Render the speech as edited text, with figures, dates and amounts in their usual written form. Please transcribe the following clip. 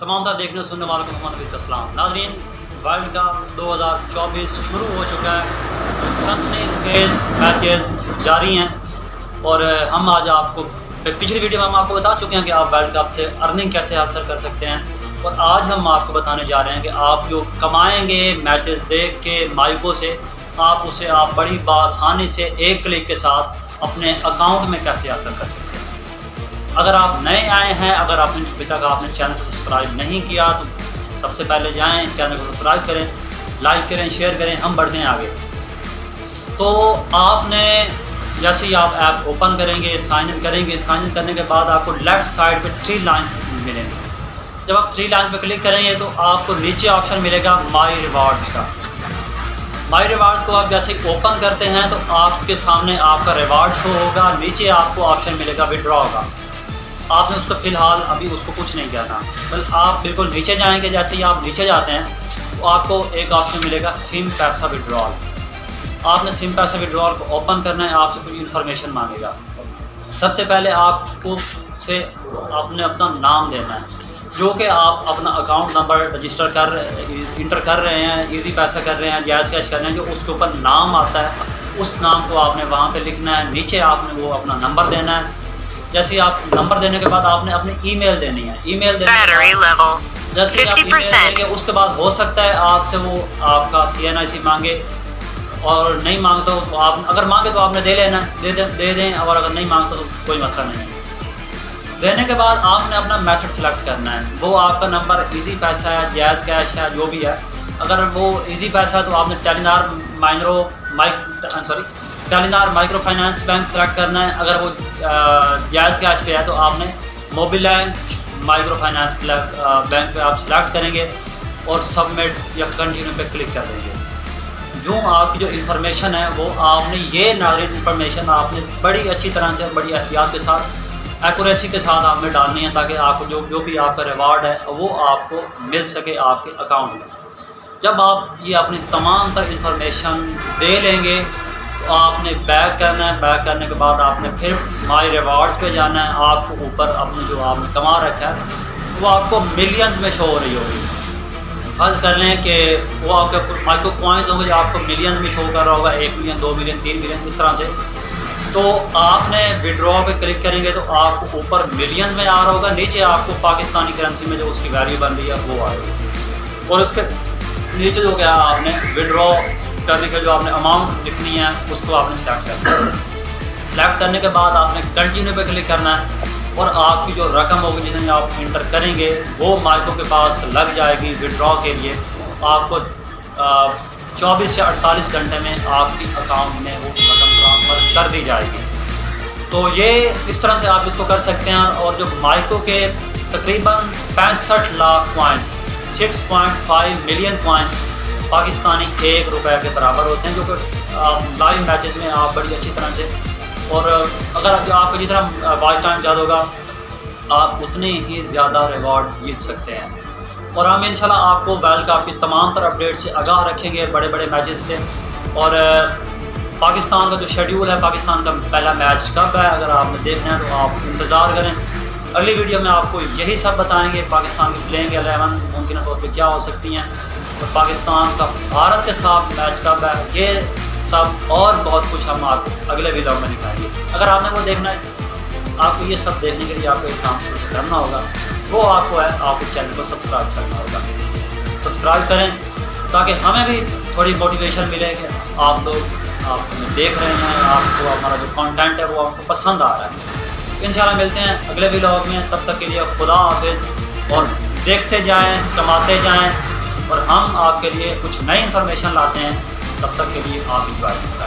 तमाम तरह देखने सुनने वालों को मोहम्मद अस्सलाम। नाज़रीन, वर्ल्ड कप 2024 शुरू हो चुका है। सनसनीखेज मैचेस जारी हैं और हम आज आपको पिछली वीडियो में हम आपको बता चुके हैं कि आप वर्ल्ड कप से अर्निंग कैसे हासिल कर सकते हैं, और आज हम आपको बताने जा रहे हैं कि आप जो कमाएंगे मैचेस देख के माइको से, आप उसे आप बड़ी आसानी से एक क्लिक के साथ अपने अकाउंट में कैसे हासिल कर सकते हैं। अगर आप नए आए हैं, अगर आपने अभी तक आपने चैनल को सब्सक्राइब नहीं किया तो सबसे पहले जाएं, चैनल को सब्सक्राइब करें, लाइक करें, शेयर करें, हम बढ़ते हैं आगे। तो आपने जैसे ही आप ऐप ओपन करेंगे, साइन इन करेंगे, साइन इन करने के बाद आपको लेफ़्ट साइड पे 3 लाइन्स मिलेंगे। जब आप 3 लाइन्स पे क्लिक करेंगे तो आपको नीचे ऑप्शन मिलेगा माई रिवार्ड्स का। माई रिवार्ड्स को आप जैसे ओपन करते हैं तो आपके सामने आपका रिवार्ड शो होगा, नीचे आपको ऑप्शन मिलेगा विड्रॉ का। आपने उसको फ़िलहाल अभी उसको कुछ नहीं किया था, बल आप बिल्कुल नीचे जाएंगे। जैसे ही आप नीचे जाते हैं तो आपको एक ऑप्शन मिलेगा सिम पैसा विड्रॉल। आपने सिम पैसा विड्रॉल को ओपन करना है, आपसे कुछ इन्फॉर्मेशन मांगेगा। सबसे पहले आपको से आपने अपना नाम देना है, जो कि आप अपना अकाउंट नंबर रजिस्टर इंटर कर रहे हैं, इजी पैसा कर रहे हैं, जायज़ कैश कर रहे हैं, जो उसके ऊपर नाम आता है उस नाम को आपने वहाँ पे लिखना है। नीचे आपने वो अपना नंबर देना है। जैसे आप नंबर देने के बाद आपने अपनी ईमेल देनी है। ईमेल देने जैसे आप ईमेल देंगे उसके बाद हो सकता है आपसे वो आपका CNIC मांगे, और नहीं मांगता तो आप अगर मांगे तो आपने दे लेना, दे दें, और अगर नहीं मांगता तो कोई मसला नहीं है। देने के बाद आपने अपना मेथड सेलेक्ट करना है। वो आपका नंबर इजी पैसा है, जायज़ कैश है, जो भी है। अगर वो इजी पैसा है तो आपने Telenor micro finance bank select करना है। अगर वो जायज़ कैश पे है तो आपने मोबिलैंक माइक्रो फाइनेंस बैंक पे आप सेलेक्ट करेंगे और सबमिट या कंटिन्यू पे क्लिक कर देंगे। जो आपकी जो इन्फॉर्मेशन है वो आपने ये नाज़रीन इन्फॉर्मेशन आपने बड़ी अच्छी तरह से, बड़ी एहतियात के साथ, एक्यूरेसी के साथ आपने डालनी है, ताकि आपको जो भी आपका रिवार्ड है वो आपको मिल सके आपके अकाउंट में। जब आप ये अपनी तमाम तर इन्फॉर्मेशन दे लेंगे तो आपने बैक करना है। बैक करने के बाद आपने फिर माई रिवार्ड्स पे जाना है। आपको ऊपर अपने जो आपने कमा रखा है वो आपको मिलियंस में शो हो रही होगी। फर्ज कर लें कि वो आपके माइक्रो कॉइन्स होंगे जो आपको मिलियंस में शो कर रहा होगा, 1 मिलियन, 2 मिलियन, 3 मिलियन, इस तरह से। तो आपने विड्रॉ पे क्लिक करेंगे तो आपको ऊपर मिलियन में आ रहा होगा, नीचे आपको पाकिस्तानी करेंसी में जो उसकी वैल्यू बन रही है वो आएगी, और उसके नीचे जो क्या आपने विड्रॉ करने के जो आपने अमाउंट लिखनी है उसको आपने सेलेक्ट करना है। सेलेक्ट करने के बाद आपने कंटिन्यू पे क्लिक करना है, और आपकी जो रकम होगी जितनी आप इंटर करेंगे वो माइको के पास लग जाएगी विड्रॉ के लिए। आपको 24 से 48 घंटे में आपकी अकाउंट में वो रकम ट्रांसफ़र कर दी जाएगी। तो ये इस तरह से आप इसको कर सकते हैं। और जो माइको के तकरीबन 65 lakh coin, 6.5 million coin Pakistani ₹1 के बराबर होते हैं, जो कि लाइव मैचेस में आप बड़ी अच्छी तरह से, और अगर जो आपको जितना वॉच टाइम ज़्यादा होगा आप उतने ही ज़्यादा रिवॉर्ड जीत सकते हैं। और हम इंशाल्लाह आपको वर्ल्ड कप की तमाम तरह अपडेट से आगाह रखेंगे, बड़े बड़े मैचेस से। और पाकिस्तान का जो शेड्यूल है, पाकिस्तान का पहला मैच कब है, अगर आपने देखना है तो आप इंतज़ार करें। अगली वीडियो में आपको यही सब बताएंगे, पाकिस्तान की प्लेइंग 11 मुमकिन तौर पर क्या हो सकती हैं, और पाकिस्तान का भारत के साथ मैच कब है, ये सब और बहुत कुछ हम आपको अगले वीडियो में दिखाएंगे। अगर आपने वो देखना है, आपको ये सब देखने के लिए आपको एक काम करना होगा, वो आपको है आपको चैनल को सब्सक्राइब करना होगा। सब्सक्राइब करें ताकि हमें भी थोड़ी मोटिवेशन मिले कि आप लोग आप देख रहे हैं, आपको हमारा जो कंटेंट है वो आपको पसंद आ रहा है। इंशाल्लाह मिलते हैं अगले वीडियो में, तब तक के लिए खुदा हाफिज़। और देखते जाएँ, कमाते जाएँ, और हम आपके लिए कुछ नई इन्फॉर्मेशन लाते हैं। तब तक के लिए आप इंजॉय करें।